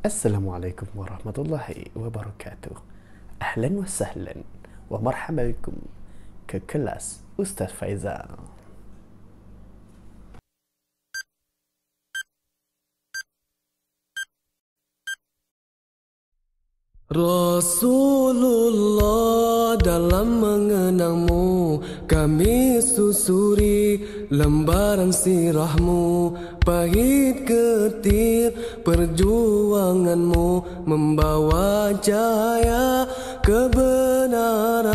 Assalamualaikum warahmatullahi wabarakatuh. Ahlan wa sahlan wa marhaban bikum ke kelas Ustaz Faizal. Rasulullah, dalam mengenangmu kami susuri lembaran sirahmu, pahit getir perjuanganmu membawa cahaya kebenaran.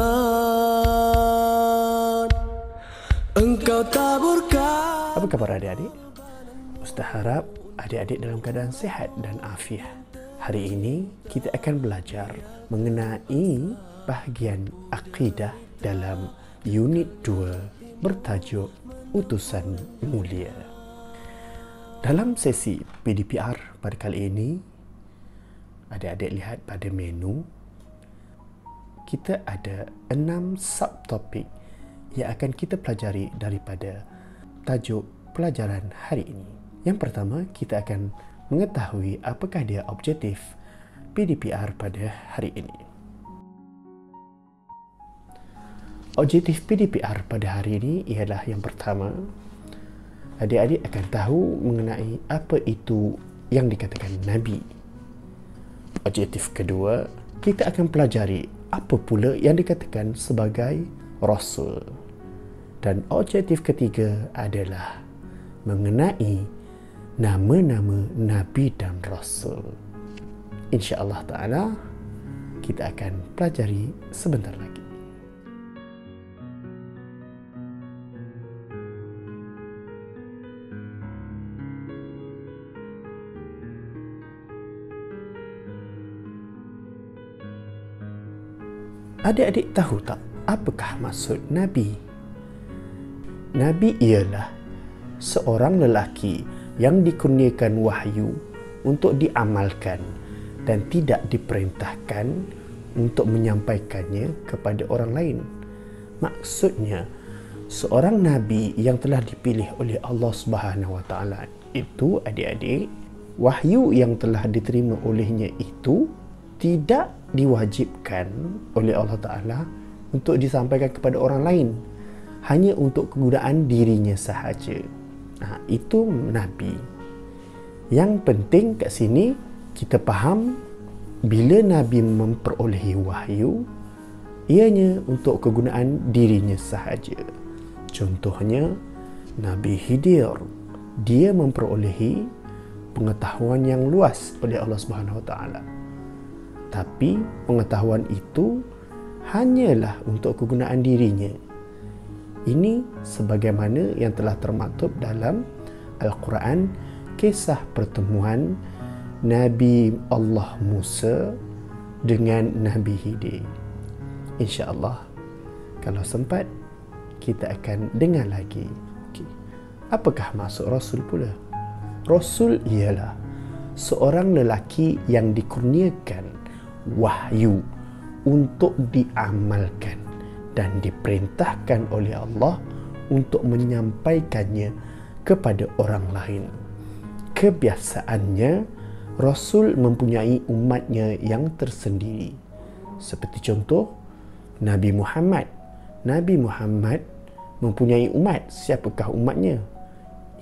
Engkau taburkan. Apa kabar adik-adik? Ustaz harap adik-adik dalam keadaan sihat dan afiat. Hari ini kita akan belajar mengenai bahagian akidah dalam unit 2 bertajuk Utusan Mulia. Dalam sesi PDPR pada kali ini, adik-adik lihat pada menu, kita ada 6 subtopik yang akan kita pelajari daripada tajuk pelajaran hari ini. Yang pertama, kita akan mengetahui apakah dia objektif PDPR pada hari ini. Objektif PDPR pada hari ini ialah yang pertama, adik-adik akan tahu mengenai apa itu yang dikatakan Nabi. Objektif kedua, kita akan pelajari apa pula yang dikatakan sebagai Rasul. Dan objektif ketiga adalah mengenai nama-nama Nabi dan Rasul. InsyaAllah ta'ala kita akan pelajari sebentar lagi. Adik-adik tahu tak apakah maksud Nabi? Nabi ialah seorang lelaki yang dikurniakan wahyu untuk diamalkan dan tidak diperintahkan untuk menyampaikannya kepada orang lain. Maksudnya, seorang Nabi yang telah dipilih oleh Allah Subhanahu Wa Taala itu, adik-adik, wahyu yang telah diterima olehnya itu tidak diwajibkan oleh Allah Ta'ala untuk disampaikan kepada orang lain, hanya untuk kegunaan dirinya sahaja. Itu Nabi. Yang penting kat sini kita faham, bila Nabi memperolehi wahyu, ianya untuk kegunaan dirinya sahaja. Contohnya Nabi Khidir, dia memperolehi pengetahuan yang luas oleh Allah Subhanahu Wa Taala. Tapi pengetahuan itu hanyalah untuk kegunaan dirinya. Ini sebagaimana yang telah termaktub dalam Al-Quran, kisah pertemuan Nabi Allah Musa dengan Nabi Khidir. InsyaAllah kalau sempat kita akan dengar lagi. Apakah maksud Rasul pula? Rasul ialah seorang lelaki yang dikurniakan wahyu untuk diamalkan dan diperintahkan oleh Allah untuk menyampaikannya kepada orang lain. Kebiasaannya, Rasul mempunyai umatnya yang tersendiri. Seperti contoh, Nabi Muhammad. Nabi Muhammad mempunyai umat. Siapakah umatnya?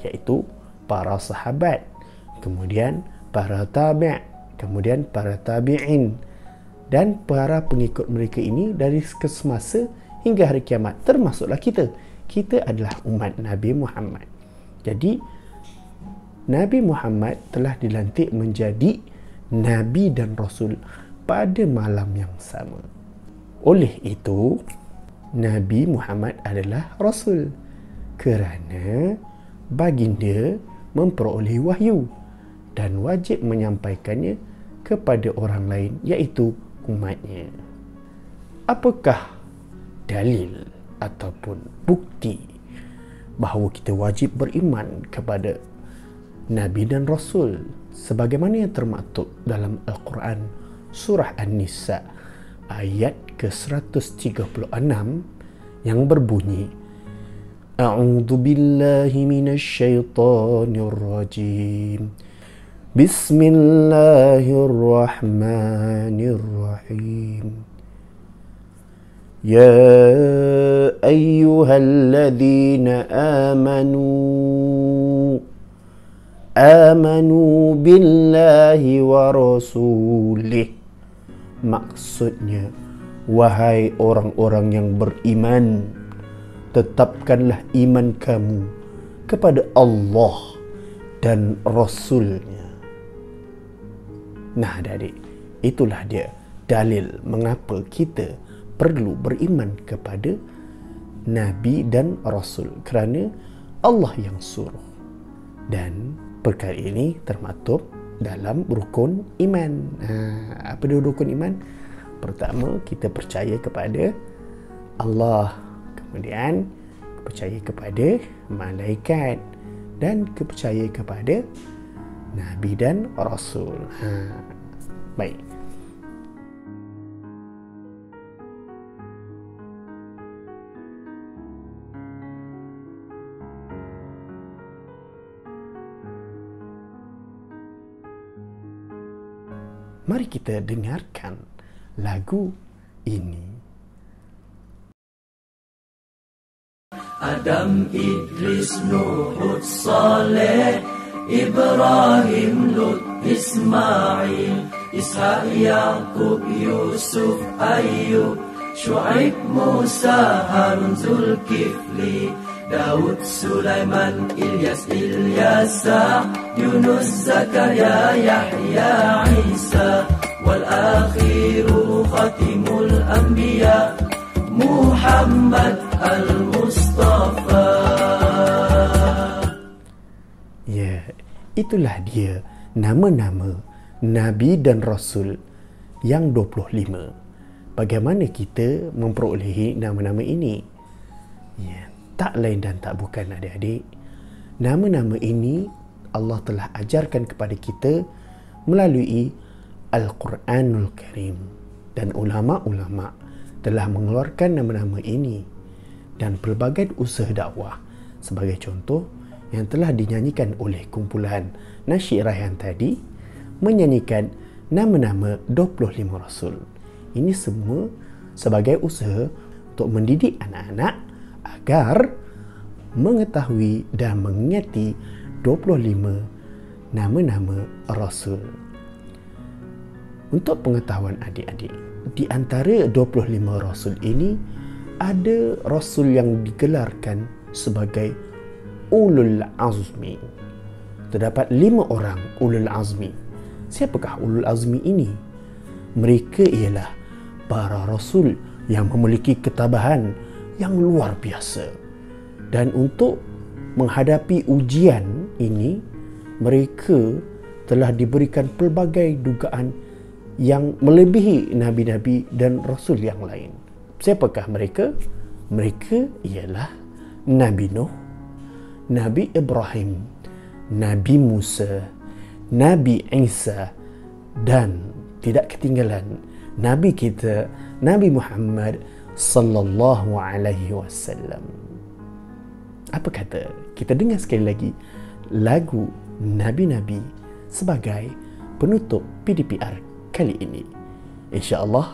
Iaitu para sahabat, kemudian para tabi', kemudian para tabi'in, dan para pengikut mereka ini dari kesemasa hingga hari kiamat, termasuklah kita. Kita adalah umat Nabi Muhammad. Jadi Nabi Muhammad telah dilantik menjadi Nabi dan Rasul pada malam yang sama. Oleh itu, Nabi Muhammad adalah Rasul kerana baginda memperoleh wahyu dan wajib menyampaikannya kepada orang lain, iaitu umatnya. Apakah dalil ataupun bukti bahawa kita wajib beriman kepada Nabi dan Rasul sebagaimana yang termaktub dalam Al-Quran surah An-Nisa ayat ke-136 yang berbunyi, A'udzu billahi minasy syaithanir rajim. Bismillahirrahmanirrahim. Ya ayyuhalladzina amanu billahi wa rasulih. Maksudnya, wahai orang-orang yang beriman, tetapkanlah iman kamu kepada Allah dan Rasulnya. Nah adik-adik, itulah dia dalil mengapa kita perlu beriman kepada Nabi dan Rasul, kerana Allah yang suruh. Dan perkara ini termaktub dalam rukun iman. Apa dia rukun iman? Pertama, kita percaya kepada Allah, kemudian percaya kepada malaikat, dan percaya kepada Nabi dan Rasul. Baik. Mari kita dengarkan lagu ini. Adam, Idris, Nuh, Hud, Saleh, Ibrahim, Lut, Ismail, Ishaq, Yaqub, Yusuf, Ayub, Shu'aib, Musa, Harun, Zulkifli, Daud, Sulaiman, Ilyas, Ilyasa, Yunus, Zakaria, Yahya, Isa, wal akhiru khatimul anbiya, Muhammad al-Mustafa. Ya, itulah dia nama-nama Nabi dan Rasul yang 25. Bagaimana kita memperolehi nama-nama ini? Ya, tak lain dan tak bukan adik-adik, nama-nama ini Allah telah ajarkan kepada kita melalui Al-Quranul Karim, dan ulama-ulama telah mengeluarkan nama-nama ini dan pelbagai usaha dakwah. Sebagai contoh, yang telah dinyanyikan oleh kumpulan Nasyid Rayhan tadi menyanyikan nama-nama 25 Rasul. Ini semua sebagai usaha untuk mendidik anak-anak agar mengetahui dan mengingati 25 nama-nama Rasul. Untuk pengetahuan adik-adik, di antara 25 Rasul ini ada Rasul yang digelarkan sebagai Ulul Azmi. Terdapat 5 orang Ulul Azmi. Siapakah Ulul Azmi ini? Mereka ialah para Rasul yang memiliki ketabahan yang luar biasa. Dan untuk menghadapi ujian ini, mereka telah diberikan pelbagai dugaan yang melebihi Nabi-Nabi dan Rasul yang lain. Siapakah mereka? Mereka ialah Nabi Nuh, Nabi Ibrahim, Nabi Musa, Nabi Isa, dan tidak ketinggalan Nabi kita, Nabi Muhammad sallallahu alaihi wasallam. Apa kata? Kita dengar sekali lagi lagu Nabi-Nabi sebagai penutup PDPR kali ini. InsyaAllah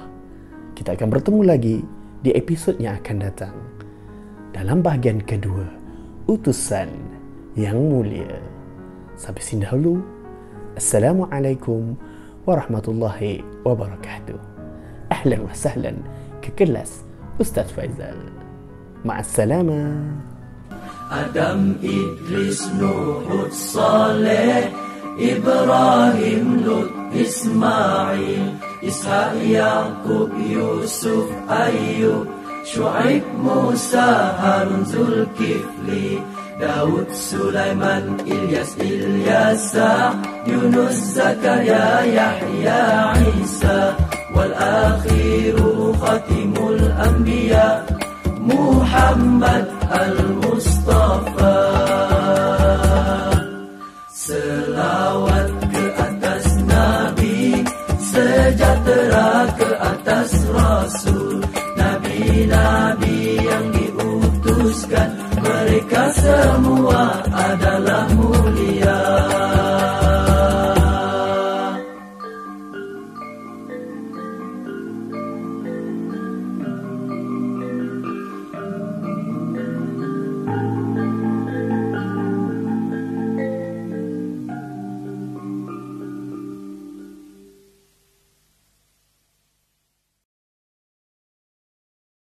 kita akan bertemu lagi di episod yang akan datang dalam bahagian kedua, Utusan yang Mulia. Sampai sini dahulu. Assalamualaikum warahmatullahi wabarakatuh. Ahlan wa sahlan ke kelas Ustaz Faizal. Ma'assalamah. Adam, Idris, Nuh, Hud, Saleh, Ibrahim, Lut, Ismail, Ishaq, Yaqub, Yusuf, Ayub, Shu'aib, Musa, Harun, Zulkifli, Daud, Sulaiman, Ilyas, Ilyasa, Yunus, Zakaria, Yahya, Isa, wal akhiru khatimul anbiya, Muhammad al-Mustafa. Selawat ke atas Nabi, sejahtera ke atas Rasul, Nabi-Nabi yang diutuskan, mereka semua adalah